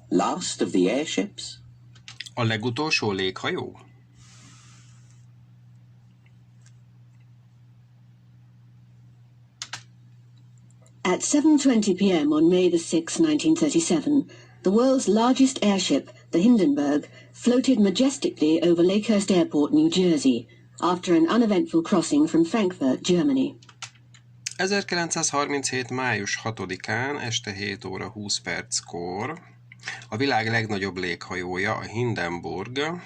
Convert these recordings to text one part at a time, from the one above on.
Last of the airships? A legutolsó léghajó? At 7:20 p.m. on May the 6th, 1937, the world's largest airship, the Hindenburg, floated majestically over Lakehurst Airport, New Jersey, after an uneventful crossing from Frankfurt, Germany. 1937. május 6-án este 7 óra 20 perckor a világ legnagyobb léghajója, a Hindenburg,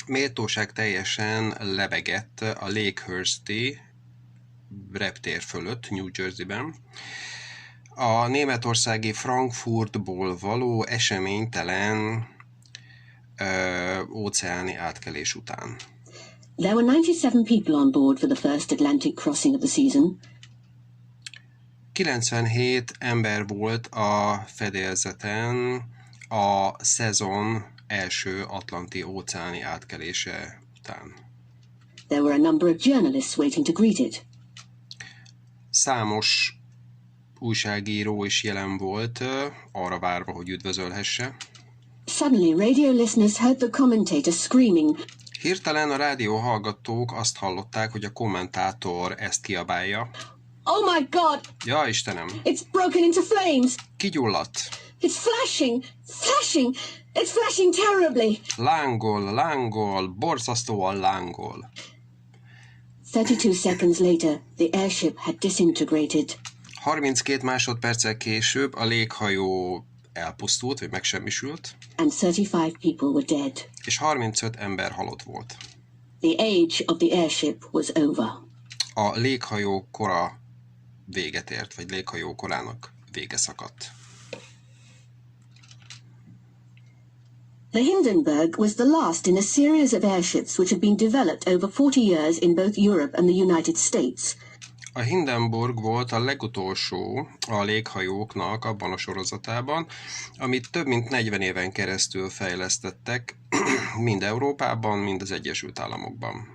méltóság teljesen lebegett a Lakehursti reptér fölött, New Jerseyben, a németországi Frankfurtból való eseménytelen óceáni átkelés után. There were 97 people on board for the first Atlantic crossing of the season. 97 ember volt a fedélzeten a szezon első atlanti óceáni átkelése után. There were a number of journalists waiting to greet it. Számos újságíró is jelen volt, arra várva, hogy üdvözölhesse. Suddenly, radio listeners heard the commentator screaming. Hirtelen a rádió hallgatók azt hallották, hogy a kommentátor ezt kiabálja. Oh my God! Ja, Istenem! It's broken into flames! Kigyulladt! It's flashing! Flashing! It's flashing terribly! Lángol, lángol, borzasztóan lángol. 32 seconds later, the airship had disintegrated. 32 másodperccel később a léghajó elpusztult, vagy megsemmisült. And 35 people were dead. És 35 ember halott volt. The age of the airship was over. A léghajó kora véget ért, vagy léghajó korának vége szakadt. The Hindenburg was the last in a series of airships which had been developed over 40 years in both Europe and the United States. A Hindenburg volt a legutolsó a léghajóknak abban a sorozatában, amit több mint 40 éven keresztül fejlesztettek, mind Európában, mind az Egyesült Államokban.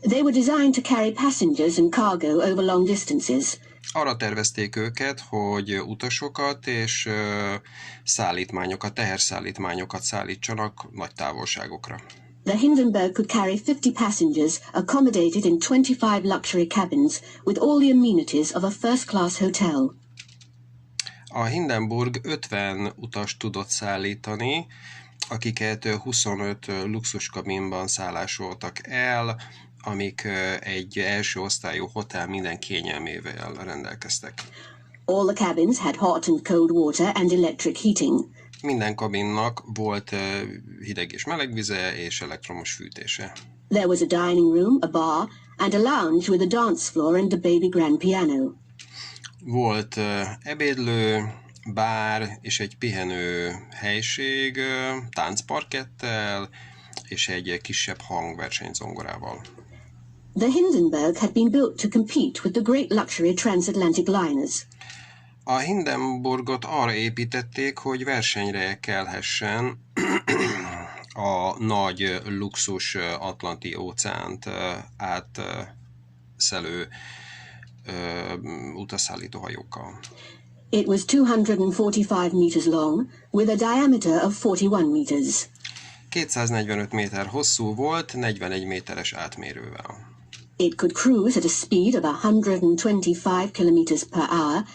They were designed to carry passengers and cargo over long distances. Arra tervezték őket, hogy utasokat és szállítmányokat, teherszállítmányokat szállítsanak nagy távolságokra. The Hindenburg could carry 50 passengers accommodated in 25 luxury cabins with all the amenities of a first-class hotel. A Hindenburg 50 utast tudott szállítani, akiket 25 luxuskabinban szállásoltak el, amik egy első osztályú hotel minden kényelmével rendelkeztek. All the cabins had hot and cold water and electric heating. Minden kabinnak volt hideg és meleg vize és elektromos fűtése. There was a dining room, a bar, and a lounge with a dance floor and a baby grand piano. Volt ebédlő, bár és egy pihenő helység, táncparkettel és egy kisebb hangversenyzongorával. The Hindenburg had been built to compete with the great luxury transatlantic liners. A Hindenburgot arra építették, hogy versenyre kelhessen a nagy luxus atlanti óceánt átszelő utasszállító hajókkal. It was 245 meters long, with a diameter of 41 meters. 245 méter hosszú volt, 41 méteres átmérővel. It could cruise at a speed of 125 kilometers per hour.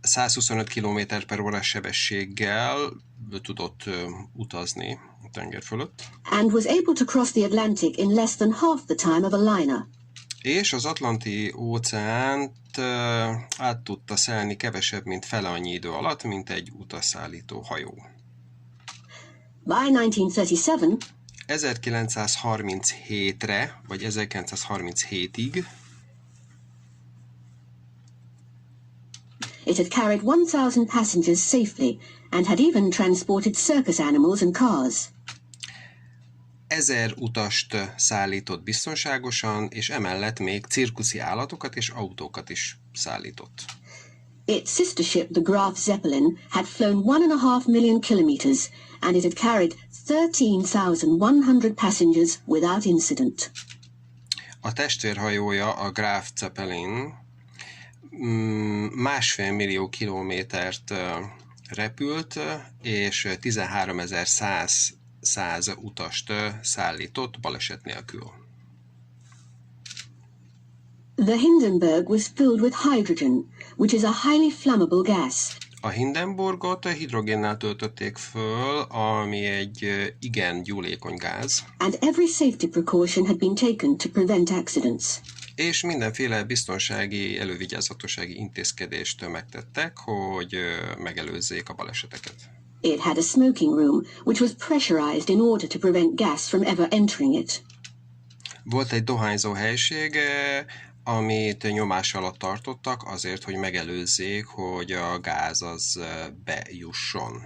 125 km per órás sebességgel tudott utazni a tenger fölött. And was able to cross the Atlantic in less than half the time of a liner. És az Atlanti óceánt át tudta szelni kevesebb, mint fele annyi idő alatt, mint egy utasszállító hajó. By 1937, 1937-re, vagy 1937-ig it had carried 1,000 passengers safely and had even transported circus animals and cars. 1000 utast szállított biztonságosan, és emellett még cirkuszi állatokat és autókat is szállított. Its sister ship, the Graf Zeppelin, had flown 1.5 million kilometers, and it had carried 13,100 passengers without incident. A testvérhajója, a Graf Zeppelin, 1,5 millió kilométert repült, és 13.100 utast szállított baleset nélkül. The Hindenburg was filled with hydrogen, which is a highly flammable gas. A Hindenburgot hidrogénnel töltötték föl, ami egy igen gyúlékony gáz. And every safety precaution had been taken to prevent accidents. És mindenféle biztonsági, elővigyázatossági intézkedést megtettek, hogy megelőzzék a baleseteket. It had a smoking room, which was pressurized in order to prevent gas from ever entering it. Volt egy dohányzó helység, amit nyomás alatt tartottak azért, hogy megelőzzék, hogy a gáz az bejusson.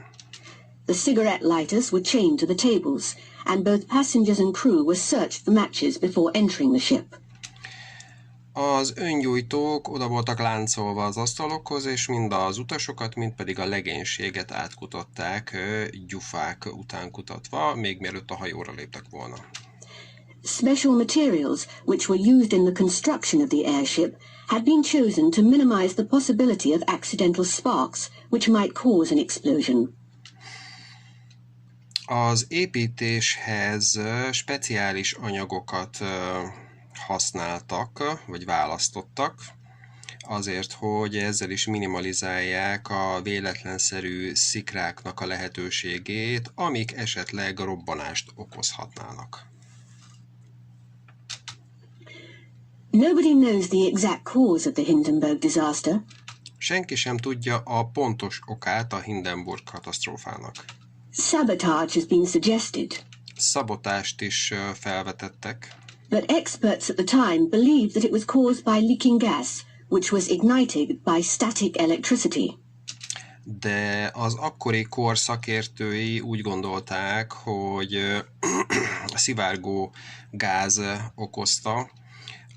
The cigarette lighters were chained to the tables, and both passengers and crew were searched for matches before entering the ship. Az öngyújtók oda voltak láncolva az asztalokhoz, és mind az utasokat, mind pedig a legénységet átkutatták, gyufák után kutatva, még mielőtt a hajóra léptek volna. Special materials, which were used in the construction of the airship, had been chosen to minimize the possibility of accidental sparks, which might cause an explosion. Az építéshez speciális anyagokat használtak, vagy választottak, azért, hogy ezzel is minimalizálják a véletlenszerű szikráknak a lehetőségét, amik esetleg robbanást okozhatnának. Nobody knows the exact cause of the Hindenburg disaster. Senki sem tudja a pontos okát a Hindenburg katasztrófának. Sabotage has been suggested. Szabotást is felvetettek. But experts at the time believed that it was caused by leaking gas, which was ignited by static electricity. De az akkori kor szakértői úgy gondolták, hogy a szivárgó gáz okozta,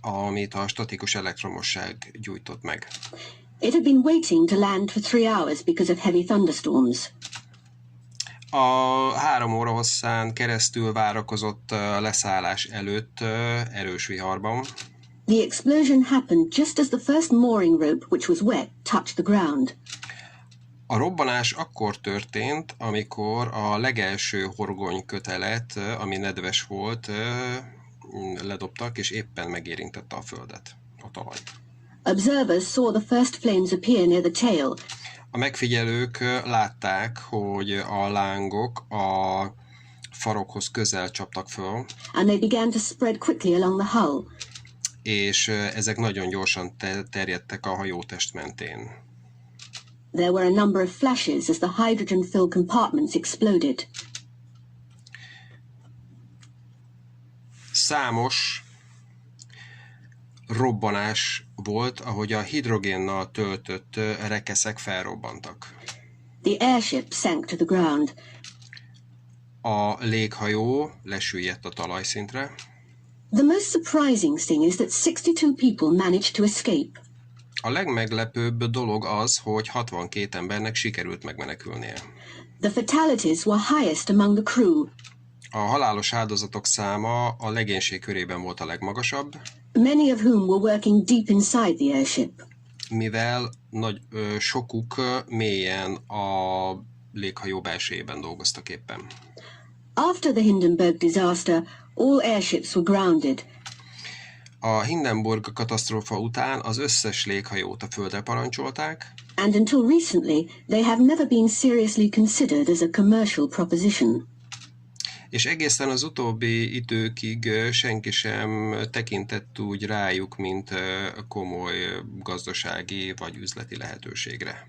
amit a statikus elektromosság gyújtott meg. It had been waiting to land for 3 hours because of heavy thunderstorms. A 3 óra hosszán keresztül várakozott leszállás előtt erős viharban. The explosion happened just as the first mooring rope, which was wet, touched the ground. A robbanás akkor történt, amikor a legelső horgonykötelet, ami nedves volt, ledobtak, és éppen megérintette a földet, a talajt. Observers saw the first flames appear near the tail. A megfigyelők látták, hogy a lángok a farokhoz közel csaptak föl, And they began to spread quickly along the hull. és ezek nagyon gyorsan terjedtek a hajótest mentén. There were a number of flashes as the hydrogen-filled compartments exploded. Számos robbanás volt, ahogy a hidrogénnal töltött rekeszek felrobbantak. The airship sank to the ground. A léghajó lesüllyedt a talajszintre. The most surprising thing is that 62 people managed to escape. A legmeglepőbb dolog az, hogy 62 embernek sikerült megmenekülnie. The fatalities were highest among the crew. A halálos áldozatok száma a legénység körében volt a legmagasabb, Many of whom were working deep inside the airship. mivel sokuk mélyen a léghajó belsejében dolgoztak éppen. After the Hindenburg disaster, all airships were grounded. A Hindenburg katasztrófa után az összes léghajót a földre parancsolták, And until recently, they have never been seriously considered as a commercial proposition. és egészen az utóbbi időkig senki sem tekintett úgy rájuk, mint komoly gazdasági vagy üzleti lehetőségre.